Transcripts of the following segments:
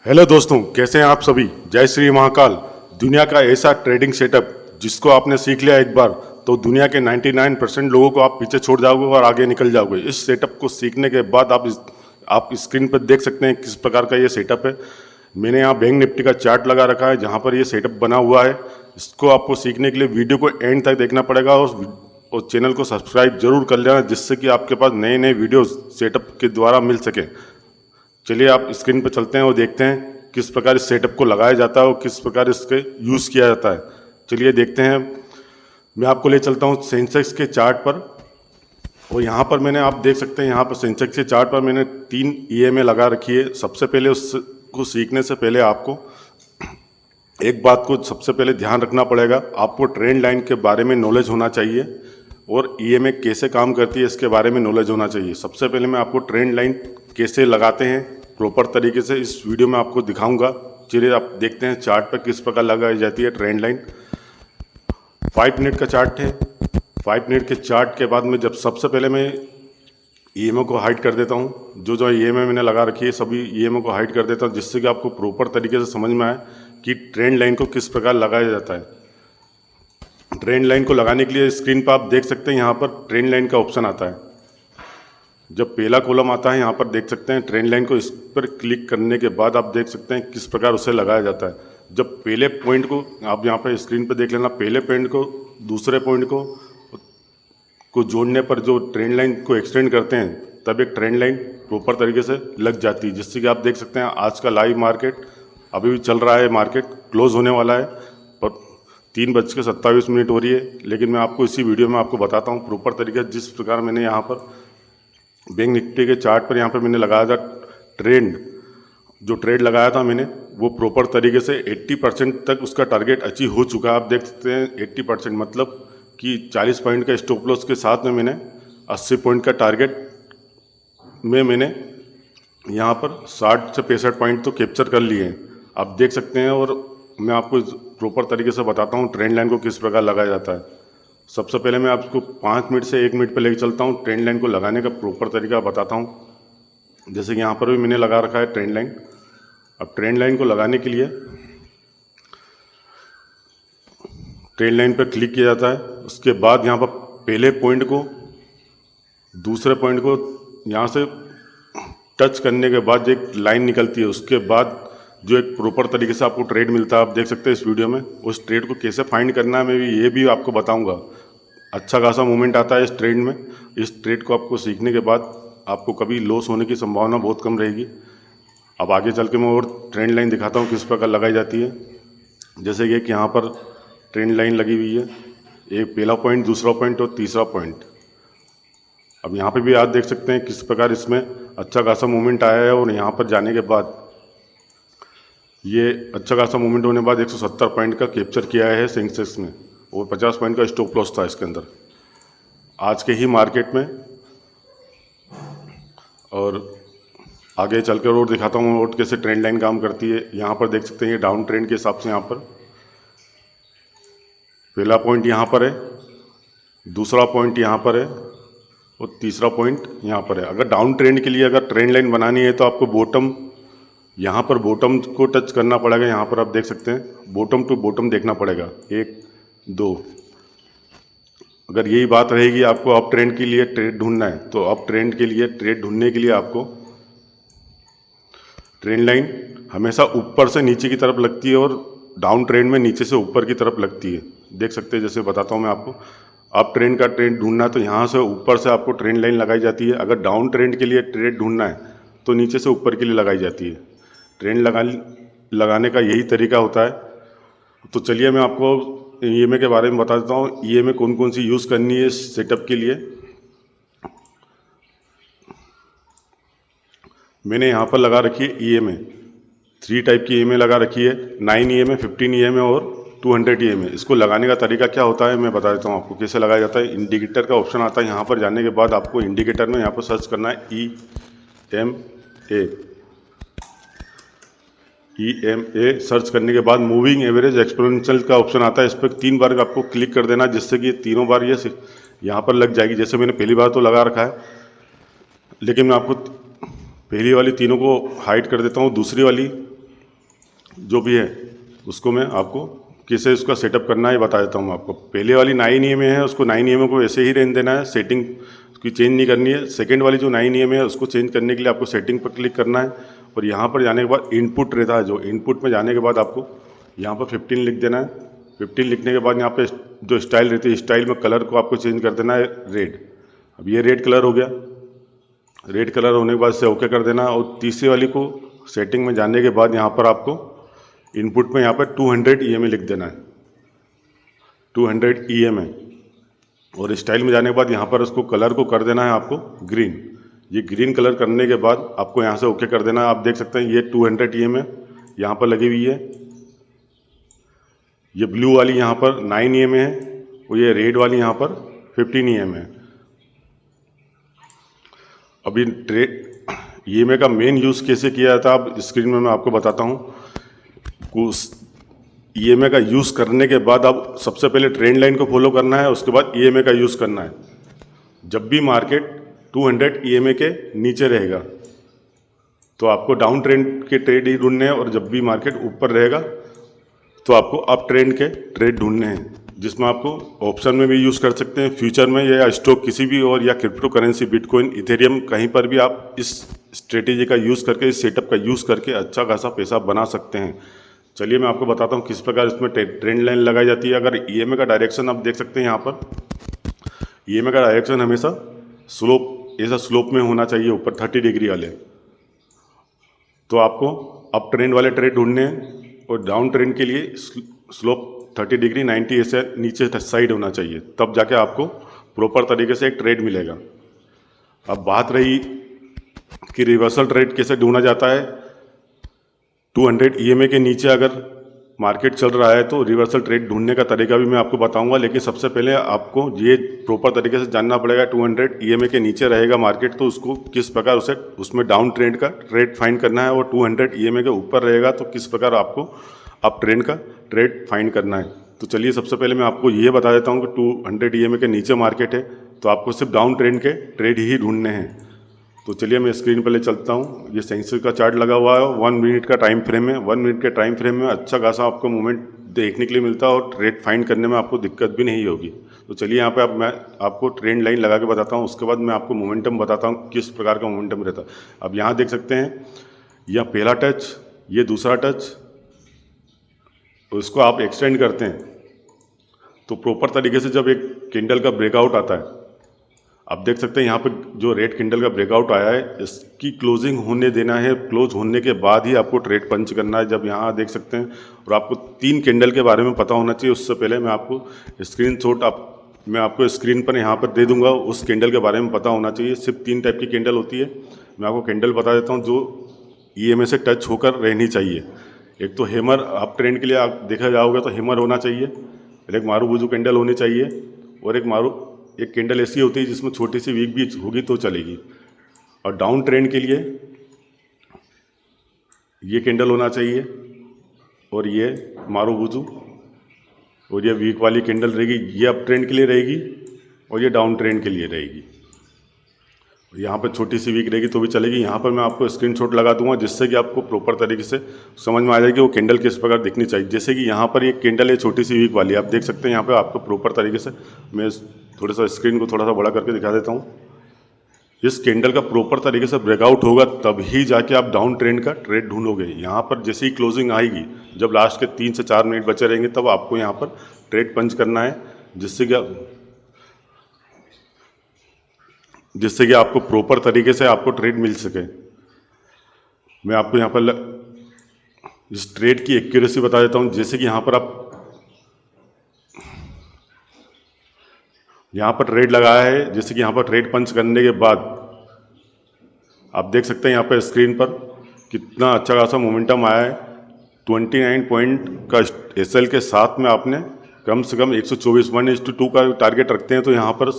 Hello दोस्तों, कैसे हैं आप सभी। जय श्री महाकाल। दुनिया का ऐसा ट्रेडिंग सेटअप जिसको आपने सीख लिया एक बार तो दुनिया के 99% लोगों को आप पीछे छोड़ जाओगे और आगे निकल जाओगे। इस सेटअप को सीखने के बाद आप स्क्रीन पर देख सकते हैं किस प्रकार का ये सेटअप है। मैंने यहाँ बैंक निफ्टी का चार्ट लगा रखा है जहाँ पर ये सेटअप बना हुआ है। इसको आपको सीखने के लिए वीडियो को एंड तक देखना पड़ेगा और चैनल को सब्सक्राइब जरूर कर लेना, जिससे कि आपके पास नए नए वीडियो सेटअप के द्वारा मिल सके। चलिए आप स्क्रीन पर चलते हैं और देखते हैं किस प्रकार इस सेटअप को लगाया जाता है और किस प्रकार इसके यूज़ किया जाता है। चलिए देखते हैं। मैं आपको ले चलता हूँ सेंसेक्स के चार्ट पर। और यहाँ पर मैंने आप देख सकते हैं यहाँ पर सेंसेक्स के चार्ट पर मैंने 3 EMA लगा रखी है। सबसे पहले उसको सीखने से पहले आपको एक बात को सबसे पहले ध्यान रखना पड़ेगा। आपको ट्रेंड लाइन के बारे में नॉलेज होना चाहिए और EMA कैसे काम करती है इसके बारे में नॉलेज होना चाहिए। सबसे पहले मैं आपको ट्रेंड लाइन कैसे लगाते हैं प्रॉपर तरीके से इस वीडियो में आपको दिखाऊंगा। चलिए आप देखते हैं चार्ट पर किस प्रकार लगाई जाती है ट्रेंड लाइन। 5 मिनट का चार्ट है। 5 मिनट के चार्ट के बाद में जब सबसे पहले मैं EMA को हाइड कर देता हूँ। जो EMA मैंने लगा रखी है सभी EMA को हाइड कर देता हूँ, जिससे कि आपको प्रॉपर तरीके से समझ में आए कि ट्रेंड लाइन को किस प्रकार लगाया जाता है। ट्रेंड लाइन को लगाने के लिए स्क्रीन पर आप देख सकते हैं यहाँ पर ट्रेंड लाइन का ऑप्शन आता है। जब पहला कॉलम आता है यहाँ पर देख सकते हैं ट्रेंड लाइन को, इस पर क्लिक करने के बाद आप देख सकते हैं किस प्रकार उसे लगाया जाता है। जब पहले पॉइंट को आप यहाँ पर स्क्रीन पर देख लेना, पहले पॉइंट को दूसरे पॉइंट को जोड़ने पर जो ट्रेंड लाइन को एक्सटेंड करते हैं तब एक ट्रेंड लाइन प्रॉपर तरीके से लग जाती है। जिससे कि आप देख सकते हैं आज का लाइव मार्केट अभी भी चल रहा है। मार्केट क्लोज होने वाला है पर 3:27 हो रही है। लेकिन मैं आपको इसी वीडियो में आपको बताता हूँ प्रॉपर तरीके से। जिस प्रकार मैंने यहाँ पर बैंक निफ्टी के चार्ट पर यहाँ पर मैंने लगाया था जो ट्रेड लगाया था मैंने, वो प्रॉपर तरीके से 80% तक उसका टारगेट अचीव हो चुका है। आप देख सकते हैं 80% मतलब कि 40 पॉइंट का स्टॉप लॉस के साथ में मैंने 80 पॉइंट का टारगेट में मैंने यहाँ पर 60 से 65 पॉइंट तो कैप्चर कर लिए हैं। आप देख सकते हैं। और मैं आपको प्रॉपर तरीके से बताता हूँ ट्रेंड लाइन को किस प्रकार लगाया जाता है। सबसे पहले मैं आपको 5 मिनट से 1 मिनट पर लेकर चलता हूँ। ट्रेंड लाइन को लगाने का प्रॉपर तरीका बताता हूँ। जैसे कि यहाँ पर भी मैंने लगा रखा है ट्रेंड लाइन। अब ट्रेंड लाइन को लगाने के लिए ट्रेंड लाइन पर क्लिक किया जाता है। उसके बाद यहाँ पर पहले पॉइंट को दूसरे पॉइंट को यहाँ से टच करने के बाद एक लाइन निकलती है। उसके बाद जो एक प्रॉपर तरीके से आपको ट्रेड मिलता है, आप देख सकते हैं इस वीडियो में। उस ट्रेड को कैसे फाइंड करना है मैं ये भी आपको बताऊंगा। अच्छा खासा मूवमेंट आता है इस ट्रेड में। इस ट्रेड को आपको सीखने के बाद आपको कभी लॉस होने की संभावना बहुत कम रहेगी। अब आगे चल के मैं और ट्रेंड लाइन दिखाता हूँ किस प्रकार लगाई जाती है। जैसे कि यहाँ पर ट्रेंड लाइन लगी हुई है, एक पहला पॉइंट, दूसरा पॉइंट और तीसरा पॉइंट। अब यहाँ पे भी आप देख सकते हैं किस प्रकार इसमें अच्छा खासा मूवमेंट आया है। और यहाँ पर जाने के बाद ये अच्छा खासा मूवमेंट होने के बाद 170 पॉइंट का कैप्चर किया है सेंसेक्स में और 50 पॉइंट का स्टॉप लॉस था इसके अंदर आज के ही मार्केट में। और आगे चलकर और दिखाता हूँ और कैसे ट्रेंड लाइन काम करती है। यहाँ पर देख सकते हैं ये डाउन ट्रेंड के हिसाब से यहाँ पर पहला पॉइंट यहाँ पर है, दूसरा पॉइंट यहाँ पर है और तीसरा पॉइंट यहाँ पर है। अगर डाउन ट्रेंड के लिए अगर ट्रेंड लाइन बनानी है तो आपको बॉटम यहाँ पर बॉटम को टच करना पड़ेगा। यहाँ पर आप देख सकते हैं बॉटम टू बॉटम देखना पड़ेगा 1 2। अगर यही बात रहेगी आपको अप ट्रेंड के लिए ट्रेड ढूंढना है तो अप ट्रेंड के लिए ट्रेड ढूंढने के लिए आपको ट्रेंड लाइन हमेशा ऊपर से नीचे की तरफ लगती है और डाउन ट्रेंड में नीचे से ऊपर की तरफ लगती है। देख सकते हैं जैसे बताता हूँ मैं आपको। अप ट्रेंड का ट्रेंड ढूंढना है तो यहाँ से ऊपर से आपको ट्रेंड लाइन लगाई जाती है। अगर डाउन ट्रेंड के लिए ट्रेड ढूंढना है तो नीचे से ऊपर के लिए लगाई जाती है। ट्रेंड लगाने का यही तरीका होता है। तो चलिए मैं आपको EMA के बारे में बता देता हूँ। EMA कौन कौन सी यूज़ करनी है इस सेटअप के लिए। मैंने यहाँ पर लगा रखी है EMA 3 टाइप की EMA लगा रखी है, 9 EMA, 15 EMA और 200 EMA। इसको लगाने का तरीका क्या होता है मैं बता देता हूँ आपको कैसे लगाया जाता है। इंडिकेटर का ऑप्शन आता है। यहाँ पर जाने के बाद आपको इंडिकेटर में यहाँ पर सर्च करना है EMA। सर्च करने के बाद मूविंग एवरेज एक्सपोनेंशियल का ऑप्शन आता है। इस पर 3 बार आपको क्लिक कर देना, जिससे कि तीनों बार ये यहाँ पर लग जाएगी। जैसे मैंने पहली बार तो लगा रखा है, लेकिन मैं आपको पहली वाली तीनों को हाइड कर देता हूँ। दूसरी वाली जो भी है उसको मैं आपको कैसे उसका सेटअप करना है बता देता हूँ आपको। पहले वाली 9 EMA है उसको 9 EMA को ऐसे ही रहने देना है, सेटिंग उसकी चेंज नहीं करनी है। सेकंड वाली जो 9 EMA है उसको चेंज करने के लिए आपको सेटिंग पर क्लिक करना है और यहाँ पर जाने के बाद इनपुट रहता है, जो इनपुट में जाने के बाद आपको यहाँ पर 15 लिख देना है। 15 लिखने के बाद यहाँ पे जो स्टाइल रहती है स्टाइल में कलर को आपको चेंज कर देना है रेड। अब ये रेड कलर हो गया। रेड कलर होने के बाद से ओके कर देना और तीसरी वाली को सेटिंग में जाने के बाद यहाँ पर आपको इनपुट में यहाँ पर 200 EMA लिख देना है, 200 EMA। और स्टाइल में जाने के बाद यहाँ पर उसको कलर को कर देना है आपको ग्रीन। ये ग्रीन कलर करने के बाद आपको यहाँ से ओके कर देना है। आप देख सकते हैं ये 200 EMA यहाँ पर लगी हुई है, ये ब्लू वाली यहाँ पर 9 EMA है और ये रेड वाली यहाँ पर 15 EMA है। अभी EMA का मेन यूज़ कैसे किया जाता है अब स्क्रीन में मैं आपको बताता हूँ। उस EMA का यूज़ करने के बाद अब सबसे पहले ट्रेंड लाइन को फॉलो करना है, उसके बाद EMA का यूज़ करना है। जब भी मार्केट 200 EMA के नीचे रहेगा तो आपको डाउन ट्रेंड के ट्रेड ही ढूंढने हैं और जब भी मार्केट ऊपर रहेगा तो आपको अप ट्रेंड के ट्रेड ढूंढने हैं, जिसमें आपको ऑप्शन में भी यूज़ कर सकते हैं, फ्यूचर में या स्टॉक किसी भी और या क्रिप्टो करेंसी बिटकॉइन इथेरियम कहीं पर भी आप इस स्ट्रेटेजी का यूज़ करके इस सेटअप का यूज़ करके अच्छा खासा पैसा बना सकते हैं। चलिए मैं आपको बताता हूँ किस प्रकार इसमें ट्रेंड लाइन लगाई जाती है। अगर EMA का डायरेक्शन आप देख सकते हैं यहाँ पर, EMA का डायरेक्शन हमेशा स्लोप ऐसा स्लोप में होना चाहिए ऊपर 30 डिग्री वाले। तो आपको अप ट्रेंड वाले ट्रेड ढूंढने हैं और डाउन ट्रेंड के लिए स्लोप 30 डिग्री 90 ऐसे नीचे साइड होना चाहिए, तब जाके आपको प्रॉपर तरीके से एक ट्रेड मिलेगा। अब बात रही कि रिवर्सल ट्रेड कैसे ढूंढा जाता है। 200 EMA के नीचे अगर मार्केट चल रहा है तो रिवर्सल ट्रेड ढूंढने का तरीका भी मैं आपको बताऊंगा, लेकिन सबसे पहले आपको ये प्रॉपर तरीके से जानना पड़ेगा 200 EMA के नीचे रहेगा मार्केट तो उसको किस प्रकार उसे उसमें डाउन ट्रेंड का ट्रेड फाइंड करना है, और 200 EMA के ऊपर रहेगा तो किस प्रकार आपको अप ट्रेंड का ट्रेड फाइंड करना है। तो चलिए सबसे पहले मैं आपको ये बता देता हूँ कि 200 EMA के नीचे मार्केट है तो आपको सिर्फ डाउन ट्रेंड के ट्रेड ही ढूंढने हैं। तो चलिए मैं स्क्रीन पर ले चलता हूँ। ये सेंसर का चार्ट लगा हुआ है 1 मिनट का टाइम फ्रेम है। 1 मिनट के टाइम फ्रेम में अच्छा खासा आपको मूवमेंट देखने के लिए मिलता है और ट्रेड फाइंड करने में आपको दिक्कत भी नहीं होगी। तो चलिए यहाँ पे अब मैं आपको ट्रेंड लाइन लगा के बताता हूँ, उसके बाद मैं आपको मोमेंटम बताता हूँ किस प्रकार का मोमेंटम रहता है। अब यहाँ देख सकते हैं यह पहला टच, ये दूसरा टच, उसको आप एक्सटेंड करते हैं तो प्रॉपर तरीके से जब एक कैंडल का ब्रेकआउट आता है, आप देख सकते हैं यहाँ पे जो रेड कैंडल का ब्रेकआउट आया है इसकी क्लोजिंग होने देना है। क्लोज होने के बाद ही आपको ट्रेड पंच करना है। जब यहाँ देख सकते हैं, और आपको 3 कैंडल के बारे में पता होना चाहिए। उससे पहले मैं आपको स्क्रीनशॉट मैं आपको स्क्रीन पर यहाँ पर दे दूंगा, उस कैंडल के बारे में पता होना चाहिए। सिर्फ 3 टाइप की कैंडल होती है। मैं आपको कैंडल बता देता हूँ जो EMA से टच होकर रहनी चाहिए। एक तो हैमर, आप ट्रेंड के लिए आप देखा जाओगे तो हैमर होना चाहिए, एक मारूबुजू कैंडल होनी चाहिए, और एक कैंडल ऐसी होती है जिसमें छोटी सी वीक भी होगी तो चलेगी। और डाउन ट्रेंड के लिए ये कैंडल होना चाहिए, और ये मारूबुजू, और ये वीक वाली कैंडल रहेगी, ये अप ट्रेंड के लिए रहेगी और ये डाउन ट्रेंड के लिए रहेगी। यहाँ पर छोटी सी वीक रहेगी तो भी चलेगी। यहाँ पर मैं आपको स्क्रीनशॉट लगा दूंगा जिससे कि आपको प्रॉपर तरीके से समझ में आ जाएगी वो कैंडल किस प्रकार दिखनी चाहिए। जैसे कि यहाँ पर एक कैंडल है छोटी सी वीक वाली, आप देख सकते हैं यहाँ पे आपको प्रॉपर तरीके से, मैं थोड़ा सा स्क्रीन को थोड़ा सा बड़ा करके दिखा देता हूँ। इस कैंडल का प्रॉपर तरीके से ब्रेकआउट होगा तभी जाके आप डाउन ट्रेंड का ट्रेड ढूंढोगे। यहाँ पर जैसे ही क्लोजिंग आएगी, जब लास्ट के 3 से 4 मिनट बचे रहेंगे, तब आपको यहाँ पर ट्रेड पंच करना है, जिससे कि आपको प्रॉपर तरीके से आपको ट्रेड मिल सके। मैं आपको यहाँ पर इस ट्रेड की एक्यूरेसी बता देता हूँ। जैसे कि यहाँ पर ट्रेड लगाया है, जैसे कि यहाँ पर ट्रेड पंच करने के बाद आप देख सकते हैं यहाँ पर स्क्रीन पर कितना अच्छा खासा मोमेंटम आया है। 29 पॉइंट का SL के साथ में आपने कम से कम 124 1:2 का टारगेट रखते हैं तो यहाँ पर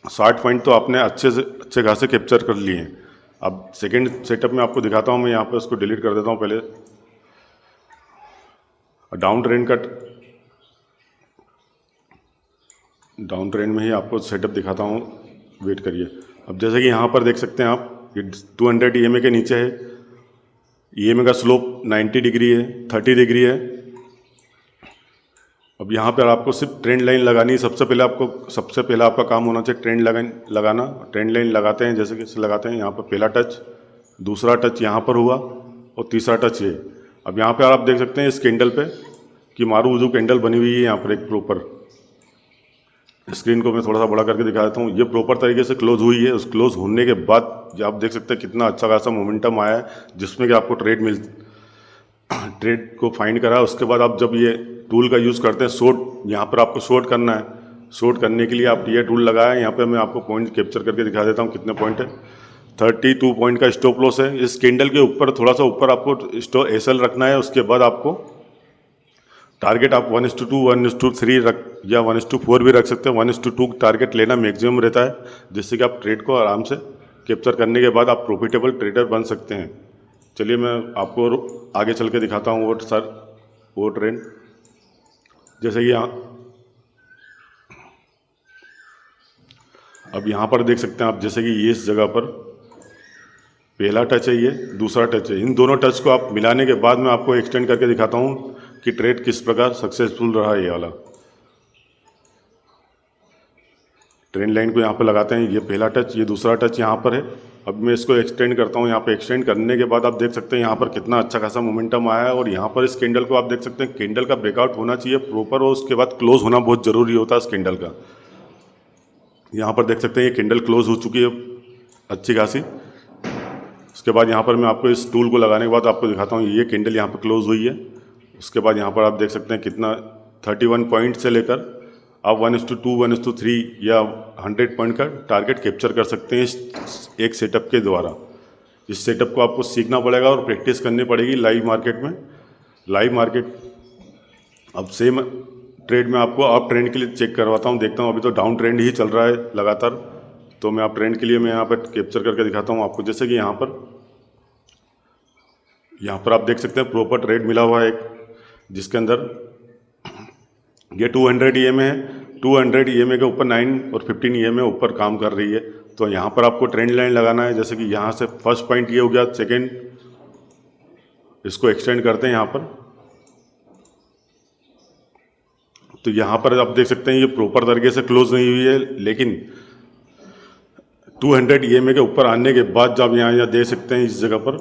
60 पॉइंट तो आपने अच्छे खासे कैप्चर कर लिए हैं। अब सेकंड सेटअप में आपको दिखाता हूँ। मैं यहाँ पर उसको डिलीट कर देता हूँ पहले। डाउन ट्रेंड में ही आपको सेटअप दिखाता हूँ, वेट करिए। अब जैसे कि यहाँ पर देख सकते हैं आप, ये 200 EMA के नीचे है, ईएमए का स्लोप 90 डिग्री है, 30 डिग्री है। अब यहाँ पर आपको सिर्फ ट्रेंड लाइन लगानी है। सबसे पहले आपका काम होना चाहिए ट्रेंड लाइन लगाना। ट्रेंड लाइन लगाते हैं, जैसे कि लगाते हैं यहाँ पर पहला टच, दूसरा टच यहाँ पर हुआ और तीसरा टच ये। अब यहाँ पे आप देख सकते हैं इस कैंडल पे कि मारूबुजू कैंडल बनी हुई है यहाँ पर एक प्रॉपर। स्क्रीन को मैं थोड़ा सा बड़ा करके दिखा देता हूँ। ये प्रॉपर तरीके से क्लोज हुई है। उस क्लोज होने के बाद आप देख सकते हैं कितना अच्छा खासा मोमेंटम आया है, जिसमें कि आपको ट्रेड को फाइंड करा। उसके बाद आप जब ये टूल का यूज़ करते हैं, शॉर्ट, यहाँ पर आपको शॉर्ट करना है। शॉर्ट करने के लिए आप ये टूल लगाया। यहाँ पे मैं आपको पॉइंट कैप्चर करके दिखा देता हूँ कितने पॉइंट है। 32 पॉइंट का स्टॉप लॉस है। इस कैंडल के ऊपर थोड़ा सा ऊपर आपको एसएल रखना है। उसके बाद आपको टारगेट आप 1:2, 1:3 रख या 1:4 भी रख सकते हैं। 1:2 टारगेट लेना मैक्सिमम रहता है, जिससे कि आप ट्रेड को आराम से कैप्चर करने के बाद आप प्रॉफिटेबल ट्रेडर बन सकते हैं। चलिए मैं आपको आगे चल के दिखाता हूँ वो ट्रेंड। जैसे कि अब यहाँ पर देख सकते हैं आप, जैसे कि ये इस जगह पर पहला टच है, ये दूसरा टच है। इन दोनों टच को आप मिलाने के बाद मैं आपको एक्सटेंड करके दिखाता हूँ कि ट्रेड किस प्रकार सक्सेसफुल रहा है। ये वाला ट्रेंड लाइन को यहाँ पर लगाते हैं, ये पहला टच, ये दूसरा टच यहाँ पर है। अब मैं इसको एक्सटेंड करता हूँ। यहाँ पे एक्सटेंड करने के बाद आप देख सकते हैं यहाँ पर कितना अच्छा खासा मोमेंटम आया है। और यहाँ पर इस कैंडल को आप देख सकते हैं, कैंडल का ब्रेकआउट होना चाहिए प्रॉपर, और उसके बाद क्लोज होना बहुत ज़रूरी होता है इस कैंडल का। यहाँ पर देख सकते हैं ये कैंडल क्लोज हो चुकी है अच्छी खासी। उसके बाद यहाँ पर मैं आपको इस टूल को लगाने के बाद आपको दिखाता हूँ, ये कैंडल यहाँ पर क्लोज हुई है। उसके बाद यहाँ पर आप देख सकते हैं कितना 31 पॉइंट से लेकर आप 1:2, 1:3 या 100 पॉइंट का टारगेट कैप्चर कर सकते हैं इस एक सेटअप के द्वारा। इस सेटअप को आपको सीखना पड़ेगा और प्रैक्टिस करनी पड़ेगी लाइव मार्केट में। लाइव मार्केट अब सेम ट्रेड में आपको अप ट्रेंड के लिए चेक करवाता हूँ, देखता हूँ। अभी तो डाउन ट्रेंड ही चल रहा है लगातार, तो मैं अप ट्रेंड के लिए मैं यहाँ पर कैप्चर करके दिखाता हूँ आपको। जैसे कि यहाँ पर आप देख सकते हैं प्रॉपर ट्रेड मिला हुआ है एक, जिसके अंदर ये 200 ईएमए है। 200 ईएमए के ऊपर 9 और 15 ईएमए ऊपर काम कर रही है। तो यहाँ पर आपको ट्रेंड लाइन लगाना है। जैसे कि यहाँ से फर्स्ट पॉइंट ये हो गया, सेकेंड इसको एक्सटेंड करते हैं यहाँ पर। तो यहाँ पर आप देख सकते हैं ये प्रॉपर तरीके से क्लोज नहीं हुई है, लेकिन 200 ईएमए के ऊपर आने के बाद जब यहाँ देख सकते हैं इस जगह पर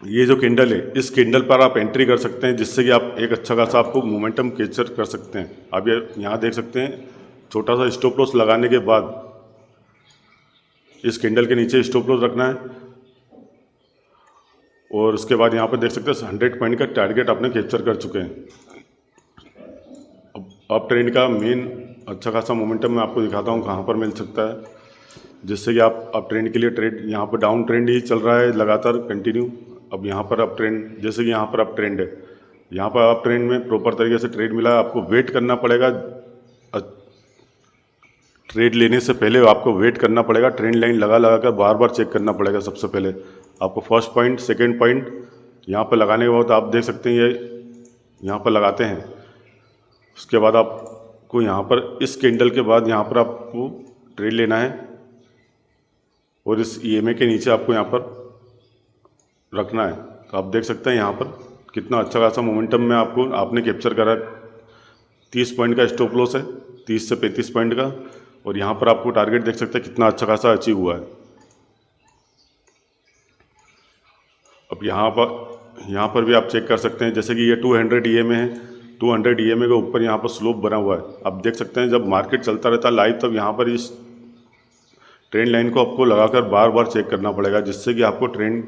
ये जो कैंडल है, इस कैंडल पर आप एंट्री कर सकते हैं, जिससे कि आप एक अच्छा खासा आपको मोमेंटम कैप्चर कर सकते हैं। आप ये यहाँ देख सकते हैं छोटा सा स्टॉप लॉस लगाने के बाद इस कैंडल के नीचे स्टॉप लॉस रखना है, और उसके बाद यहाँ पर देख सकते हैं 100 पॉइंट का टारगेट आपने कैप्चर कर चुके हैं। अब ट्रेंड का मेन अच्छा खासा मोमेंटम मैं आपको दिखाता हूँ कहाँ पर मिल सकता है, जिससे कि आप अप ट्रेंड के लिए ट्रेड, यहाँ पर डाउन ट्रेंड ही चल रहा है लगातार कंटिन्यू। अब यहाँ पर अप ट्रेंड, जैसे कि यहाँ पर अप ट्रेंड है, यहाँ पर अप ट्रेंड में प्रॉपर तरीके से ट्रेड मिला है। आपको वेट करना पड़ेगा, ट्रेड लेने से पहले आपको वेट करना पड़ेगा। ट्रेंड लाइन लगा कर बार बार चेक करना पड़ेगा। सबसे पहले आपको फर्स्ट पॉइंट, सेकेंड पॉइंट यहाँ पर लगाने के बाद आप देख सकते हैं ये यहाँ पर लगाते हैं। उसके बाद आपको यहाँ पर इस कैंडल के बाद यहाँ पर आपको ट्रेड लेना है, और इस ईएमए के नीचे आपको यहाँ पर रखना है। तो आप देख सकते हैं यहाँ पर कितना अच्छा खासा मोमेंटम में आपने कैप्चर करा। 30 पॉइंट का स्टॉप लॉस है, 30 से 35 पॉइंट का, और यहाँ पर आपको टारगेट देख सकते हैं कितना अच्छा खासा अचीव हुआ है। अब यहाँ पर भी आप चेक कर सकते हैं, जैसे कि ये 200 ईएमए है। 200 ईएमए के ऊपर यहाँ पर स्लोप बना हुआ है। आप देख सकते हैं जब मार्केट चलता रहता है लाइव, तब यहाँ पर इस ट्रेंड लाइन को आपको लगाकर बार बार चेक करना पड़ेगा, जिससे कि आपको ट्रेंड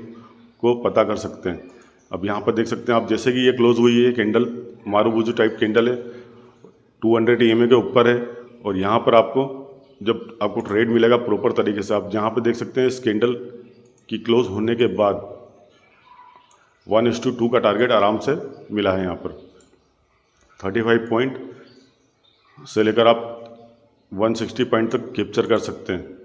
को पता कर सकते हैं। अब यहाँ पर देख सकते हैं आप, जैसे कि ये क्लोज हुई है कैंडल, मारूबुजू टाइप कैंडल है, 200 ईएमए के ऊपर है। और यहाँ पर जब आपको ट्रेड मिलेगा प्रॉपर तरीके से, आप यहाँ पर देख सकते हैं इस कैंडल की क्लोज होने के बाद 1:2 का टारगेट आराम से मिला है। यहाँ पर 35 पॉइंट से लेकर आप 160 पॉइंट तक कैप्चर कर सकते हैं।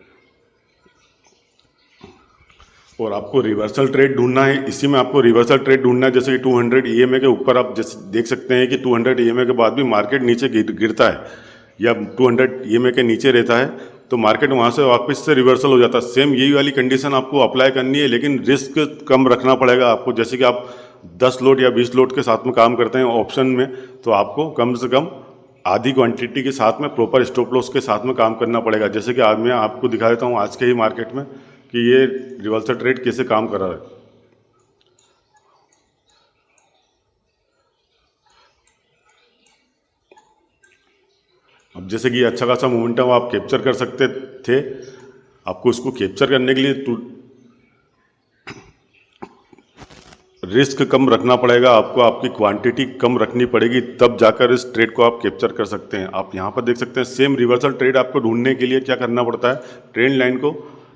और आपको रिवर्सल ट्रेड ढूंढना है, इसी में आपको रिवर्सल ट्रेड ढूंढना है। जैसे कि 200 ईएमए के ऊपर आप जैसे देख सकते हैं कि 200 ईएमए के बाद भी मार्केट नीचे गिरता है या 200 ईएमए के नीचे रहता है, तो मार्केट वहाँ से वापस से रिवर्सल हो जाता है। सेम यही वाली कंडीशन आपको अप्लाई करनी है, लेकिन रिस्क कम रखना पड़ेगा आपको। जैसे कि आप 10 लोट या 20 लोट के साथ में काम करते हैं ऑप्शन में, तो आपको कम से कम आधी क्वांटिटी के साथ में प्रॉपर स्टॉप लॉस के साथ में काम करना पड़ेगा। जैसे कि आज मैं आपको दिखा देता हूँ आज के ही मार्केट में कि ये रिवर्सल ट्रेड कैसे काम कर रहा है। अब जैसे कि अच्छा खासा मोमेंटम आप कैप्चर कर सकते थे, आपको इसको कैप्चर करने के लिए रिस्क कम रखना पड़ेगा आपको, आपकी क्वांटिटी कम रखनी पड़ेगी, तब जाकर इस ट्रेड को आप कैप्चर कर सकते हैं। आप यहाँ पर देख सकते हैं सेम रिवर्सल ट्रेड आपको ढूंढने के लिए क्या करना पड़ता है, ट्रेंड लाइन को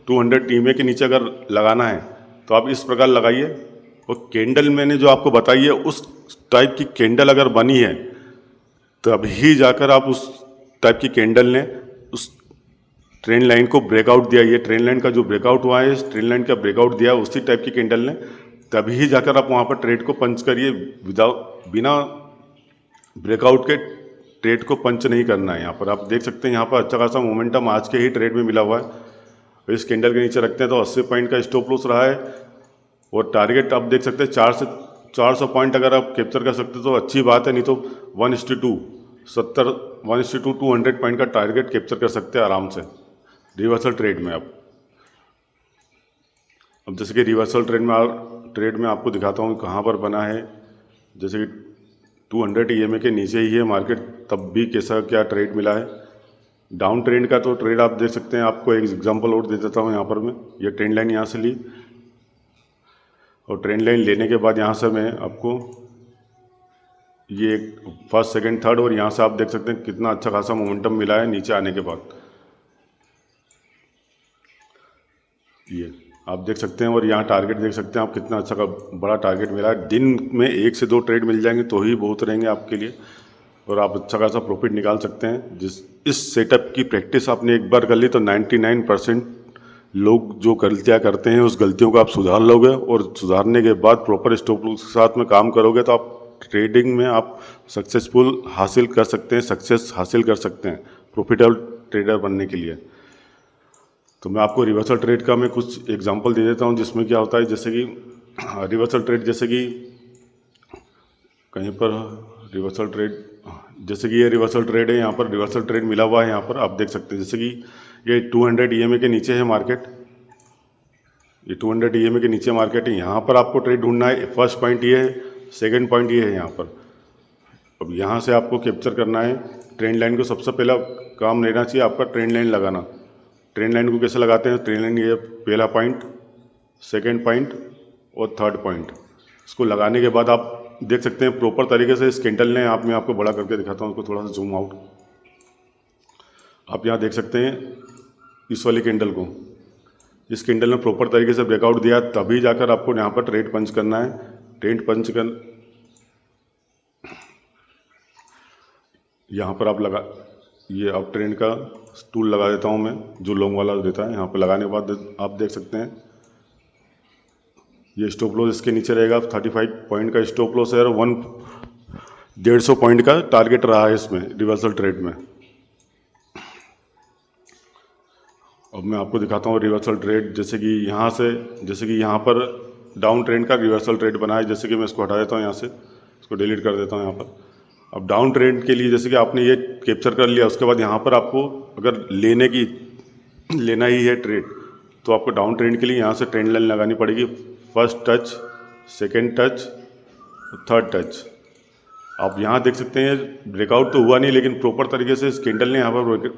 200 EMA के नीचे अगर लगाना है तो आप इस प्रकार लगाइए, और कैंडल मैंने जो आपको बताई है उस टाइप की कैंडल अगर बनी है तभी जाकर आप उस टाइप की कैंडल ने उस ट्रेंड लाइन को ब्रेकआउट दिया। ये ट्रेंड लाइन का जो ब्रेकआउट हुआ है, इस ट्रेंड लाइन का ब्रेकआउट दिया उसी टाइप की कैंडल ने, तभी जाकर आप वहाँ पर ट्रेड को पंच करिए। बिना ब्रेकआउट के ट्रेड को पंच नहीं करना है। यहाँ पर आप देख सकते हैं यहाँ पर अच्छा खासा मोमेंटम आज के ही ट्रेड में मिला हुआ है। इस कैंडल के नीचे रखते हैं तो 80 पॉइंट का स्टॉप लॉस रहा है, और टारगेट आप देख सकते हैं 400 पॉइंट अगर आप कैप्चर कर सकते तो अच्छी बात है, नहीं तो 1:2 200 पॉइंट का टारगेट कैप्चर कर सकते हैं आराम से रिवर्सल ट्रेड में। अब जैसे कि रिवर्सल ट्रेड में आपको दिखाता हूँ कहाँ पर बना है। जैसे कि 200 EMA के नीचे ही है मार्केट, तब भी कैसा क्या ट्रेड मिला है। डाउन ट्रेंड का तो ट्रेड आप देख सकते हैं, आपको एक एग्जांपल और दे देता हूँ। यहाँ पर मैं ये ट्रेंड लाइन यहाँ से ली, और ट्रेंड लाइन लेने के बाद यहाँ से मैं आपको ये फर्स्ट सेकंड थर्ड, और यहाँ से आप देख सकते हैं कितना अच्छा खासा मोमेंटम मिला है नीचे आने के बाद, ये आप देख सकते हैं। और यहाँ टारगेट देख सकते हैं आप कितना अच्छा का बड़ा टारगेट मिला है। दिन में 1 से 2 ट्रेड मिल जाएंगे तो ही बहुत रहेंगे आपके लिए, और आप अच्छा खासा प्रॉफिट निकाल सकते हैं। इस सेटअप की प्रैक्टिस आपने एक बार कर ली तो 99% लोग जो गलतियाँ करते हैं उस गलतियों को आप सुधार लोगे, और सुधारने के बाद प्रॉपर स्टॉप लॉस के साथ में काम करोगे तो आप ट्रेडिंग में आप सक्सेस हासिल कर सकते हैं प्रॉफिटेबल ट्रेडर बनने के लिए। तो मैं आपको रिवर्सल ट्रेड का मैं कुछ एग्जांपल दे देता हूं, जिसमें क्या होता है। जैसे कि रिवर्सल ट्रेड, जैसे कि कहीं पर रिवर्सल ट्रेड, जैसे कि ये रिवर्सल ट्रेड है, यहाँ पर रिवर्सल ट्रेड मिला हुआ है। यहाँ पर आप देख सकते हैं जैसे कि ये 200 EMA के नीचे है मार्केट, ये 200 EMA के नीचे मार्केट है। यहाँ पर आपको ट्रेड ढूंढना है। फर्स्ट पॉइंट ये है, सेकेंड पॉइंट ये है यहाँ पर। अब यहाँ से आपको कैप्चर करना है ट्रेंड लाइन को। सबसे पहला काम लेना चाहिए आपका ट्रेंड लाइन लगाना। ट्रेंड लाइन को कैसे लगाते हैं, ट्रेंड लाइन ये पहला पॉइंट, सेकेंड पॉइंट और थर्ड पॉइंट। इसको लगाने के बाद आप देख सकते हैं प्रॉपर तरीके से इस कैंडल ने, मैं आपको बड़ा करके दिखाता हूँ, उसको थोड़ा सा जूम आउट। आप यहाँ देख सकते हैं इस वाली कैंडल को, इस कैंडल ने प्रॉपर तरीके से ब्रेकआउट दिया, तभी जाकर आपको यहाँ पर ट्रेड पंच करना है। ट्रेड पंच कर यहाँ पर आप लगा, ये अब ट्रेंड का टूल लगा देता हूँ मैं, जो लॉन्ग वाला देता है। यहाँ पर लगाने के बाद आप देख सकते हैं ये स्टॉप लॉस इसके नीचे रहेगा। 35 पॉइंट का स्टॉप लॉस है, और 150 पॉइंट का टारगेट रहा है इसमें रिवर्सल ट्रेड में। अब मैं आपको दिखाता हूँ रिवर्सल ट्रेड। जैसे कि यहाँ पर डाउन ट्रेंड का रिवर्सल ट्रेड बना है। जैसे कि मैं इसको हटा देता हूँ यहाँ से, इसको डिलीट कर देता हूँ यहाँ पर। अब डाउन ट्रेंड के लिए जैसे कि आपने ये कैप्चर कर लिया, उसके बाद यहाँ पर आपको अगर लेना ही है ट्रेड, तो आपको डाउन ट्रेंड के लिए यहाँ से ट्रेंड लाइन लगानी पड़ेगी। First touch, second touch, third touch. आप यहाँ देख सकते हैं ब्रेकआउट तो हुआ नहीं, लेकिन प्रॉपर तरीके से इस कैंडल ने यहाँ पर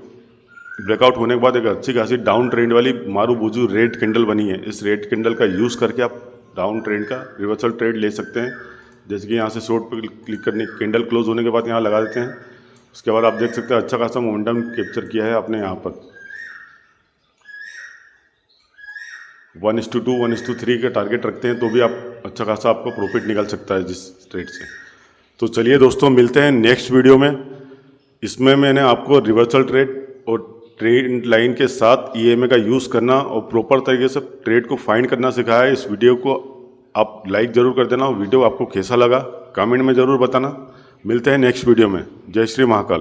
ब्रेकआउट होने के बाद एक अच्छी खासी डाउन ट्रेंड वाली मारू बुझू रेड कैंडल बनी है। इस रेड कैंडल का यूज़ करके आप डाउन ट्रेंड का रिवर्सल ट्रेड ले सकते हैं। जैसे कि यहाँ से शॉर्ट पर क्लिक करने, कैंडल क्लोज होने के बाद यहाँ लगा देते हैं। उसके बाद आप देख सकते हैं अच्छा खासा मोमेंटम कैप्चर किया है आपने यहाँ पर। 1:2 1:3 का टारगेट रखते हैं तो भी आप अच्छा खासा आपको प्रॉफिट निकल सकता है जिस ट्रेड से। तो चलिए दोस्तों, मिलते हैं नेक्स्ट वीडियो में। इसमें मैंने आपको रिवर्सल ट्रेड और ट्रेंड लाइन के साथ EMA का यूज़ करना और प्रॉपर तरीके से ट्रेड को फाइंड करना सिखाया है। इस वीडियो को आप लाइक ज़रूर कर देना। वीडियो आपको कैसा लगा कमेंट में ज़रूर बताना। मिलते हैं नेक्स्ट वीडियो में। जय श्री महाकाल।